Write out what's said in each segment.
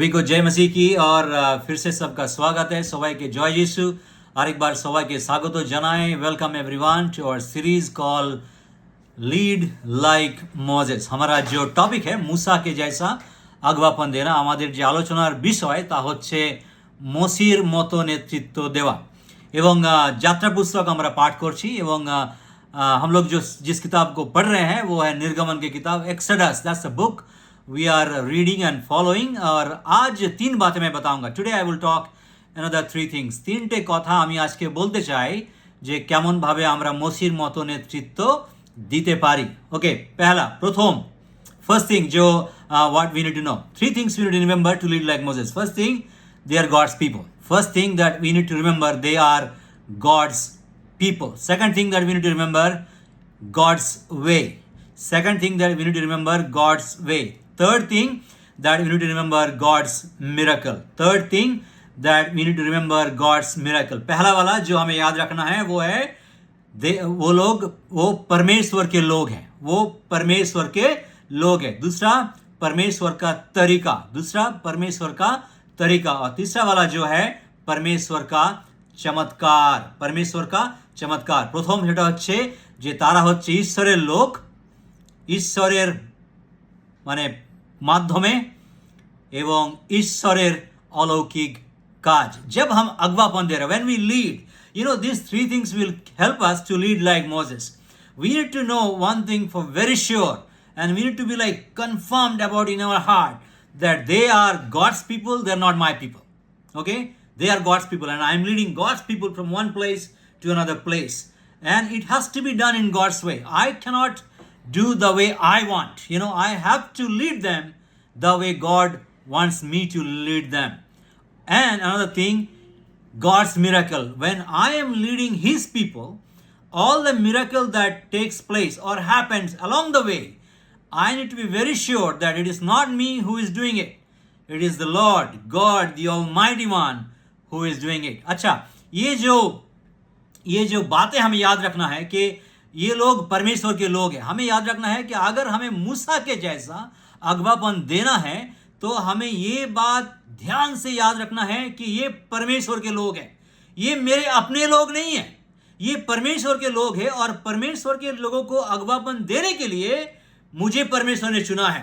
सभी को जय मसीह की और फिर से सबका स्वागत है सवाई के जॉय यीशु और एक बार सवाई के स्वागत जनाएं। Welcome everyone to our series call lead like Moses. हमारा जो टॉपिक है मूसा के जैसा अगवापन देना। हमारे जो आलोचनार विषय ता होच्छे मसीर मतो नेतृत्व देवा एवं यात्रा पुस्तक हमारा पाठ करছি एवं हम लोग जो जिस किताब को पढ़ रहे हैं वो है निर्गमन की किताब exodus. That's the book we are reading and following। और आज तीन बातें मैं बताऊंगा। Today I will talk another three things। तीनटे কথা আমি আজকে বলতে চাই যে কেমন ভাবে আমরা মসির মতো নেতৃত্ব দিতে পারি। ওকে, पहला प्रथम first thing जो what we need to know, three things we need to remember to lead like Moses। first thing, they are God's people। first thing that we need to remember, they are God's people। second thing that we need to remember, God's way। second thing that we need to remember, God's way। third thing that we need to remember, God's miracle। third thing that we need to remember, God's miracle। पहला वाला जो हमें याद रखना है वो है वो लोग वो परमेश्वर के लोग हैं, वो परमेश्वर के लोग हैं। दूसरा परमेश्वर का तरीका, दूसरा परमेश्वर का तरीका। और तीसरा वाला जो है परमेश्वर का चमत्कार, परमेश्वर का चमत्कार। प्रथम যেটা হচ্ছে যে তারা হচ্ছে ঈশ্বরের লোক, ঈশ্বরের মানে माध्यमे एवं ईश्वरेर अलौकिक काज। जब हम अगवापन दे रहे, when we lead, you know, these three things will help us to lead like Moses। we need to know one thing for very sure, and we need to be like confirmed about in our heart that they are God's people, they're not my people। okay, they are God's people and I'm leading God's people from one place to another place, and it has to be done in God's way। I cannot do the way I want, you know, I have to lead them the way God wants me to lead them। and another thing, God's miracle, when I am leading his people, all the miracle that takes place or happens along the way, I need to be very sure that it is not me who is doing it, it is the Lord God, the Almighty One, who is doing it। अच्छा, ये जो बातें हमें याद रखना है कि ये लोग परमेश्वर के लोग हैं। हमें याद रखना है कि अगर हमें मूसा के जैसा अगवापन देना है तो हमें ये बात ध्यान से याद रखना है कि ये परमेश्वर के लोग हैं, ये मेरे अपने लोग नहीं हैं, ये परमेश्वर के लोग हैं। और परमेश्वर के लोगों को अगवापन देने के लिए मुझे परमेश्वर ने चुना है,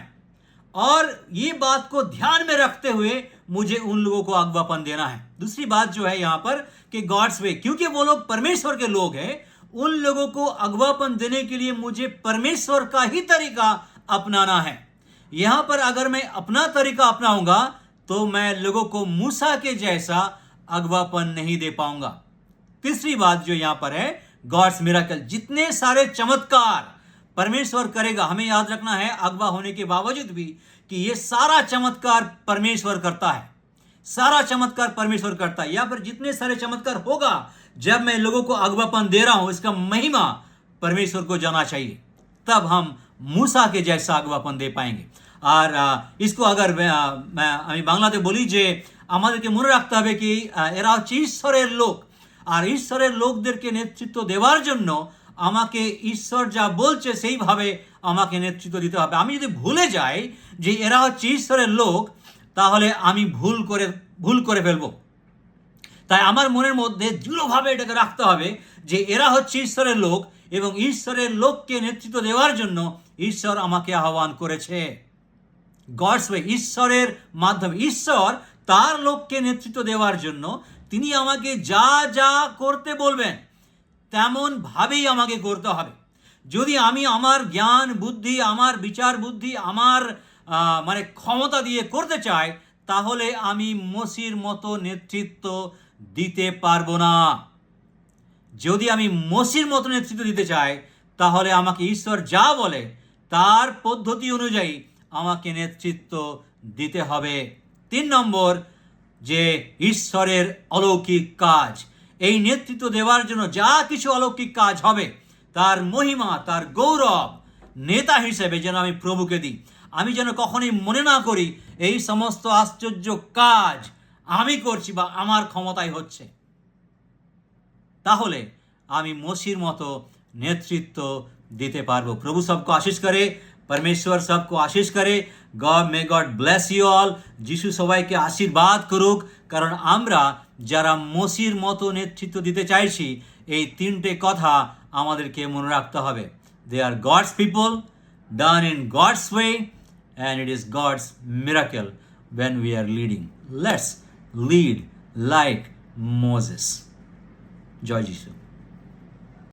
और ये बात को ध्यान में रखते हुए मुझे उन लोगों को अगवापन देना है। दूसरी बात जो है यहाँ पर कि गॉड्स वे, क्योंकि वो लोग परमेश्वर के लोग हैं, उन लोगों को अगवापन देने के लिए मुझे परमेश्वर का ही तरीका अपनाना है। यहां पर अगर मैं अपना तरीका अपनाऊंगा तो मैं लोगों को मूसा के जैसा अगवापन नहीं दे पाऊंगा। तीसरी बात जो यहां पर है, गॉड्स मिरेकल, जितने सारे चमत्कार परमेश्वर करेगा, हमें याद रखना है अगवा होने के बावजूद भी कि ये सारा चमत्कार परमेश्वर करता है, सारा चमत्कार परमेश्वर करता है। यहाँ पर जितने सारे चमत्कार होगा जब मैं लोगों को अगवापन दे रहा हूं, इसका महिमा परमेश्वर को जाना चाहिए, तब हम मूसा के जैसा अगवापन दे पाएंगे। और इसको अगर আমি বাংলাতে বলি যে আমাদেরকে মনে রাখতে হবে কি এরা হচ্ছে ঈশ্বরের লোক, আর ঈশ্বরের লোকদেরকে নেতৃত্ব দেওয়ার জন্য আমাকে ঈশ্বর যা বলছে সেইভাবে আমাকে নেতৃত্ব দিতে হবে। আমি যদি ভুলে যাই যে এরা হচ্ছে ঈশ্বরের লোক, তাহলে আমি ভুল করে ফেলবো। তাই আমার মনের মধ্যে দৃঢ়ভাবে এটাকে রাখতে হবে যে এরা হচ্ছে ঈশ্বরের লোক এবং ঈশ্বরের লোককে নেতৃত্ব দেওয়ার জন্য ঈশ্বর আমাকে আহ্বান করেছে। গডস ওয়ে, ঈশ্বরের মাধ্যমে ঈশ্বর তার লোককে নেতৃত্ব দেওয়ার জন্য তিনি আমাকে যা যা করতে বলবেন তেমন ভাবেই আমাকে করতে হবে। যদি আমি আমার জ্ঞান বুদ্ধি, আমার বিচার বুদ্ধি, আমার মানে ক্ষমতা দিয়ে করতে চাই, তাহলে আমি মসির মতো নেতৃত্ব দিতে পারবো না। যদি আমি মসির মতো নেতৃত্ব দিতে চাই তাহলে আমাকে ঈশ্বর যা বলে তার পদ্ধতি অনুযায়ী আমাকে নেতৃত্ব দিতে হবে। 3 নম্বর, যে ঈশ্বরের অলৌকিক কাজ, এই নেতৃত্ব দেওয়ার জন্য যা কিছু অলৌকিক কাজ হবে তার মহিমা, তার গৌরব নেতা হিসেবে যেন আমি প্রভুকে দিই। আমি যেন কখনোই মনে না করি এই সমস্ত আশ্চর্য কাজ আমি করছি বা আমার ক্ষমতায় হচ্ছে, তাহলে আমি মসির মতো নেতৃত্ব দিতে পারবো। प्रभु सबको आशीष करे, परमेश्वर सबको आशीष करे। May God bless you all. যিশু সবাইকে আশীর্বাদ করুক, কারণ আমরা যারা মসির মতো নেতৃত্ব দিতে চাইছি, এই তিনটে কথা আমাদেরকে মনে রাখতে হবে। They are God's people, done in God's way, and it is God's miracle when we are leading. Let's lead like Moses. জয় যিশু।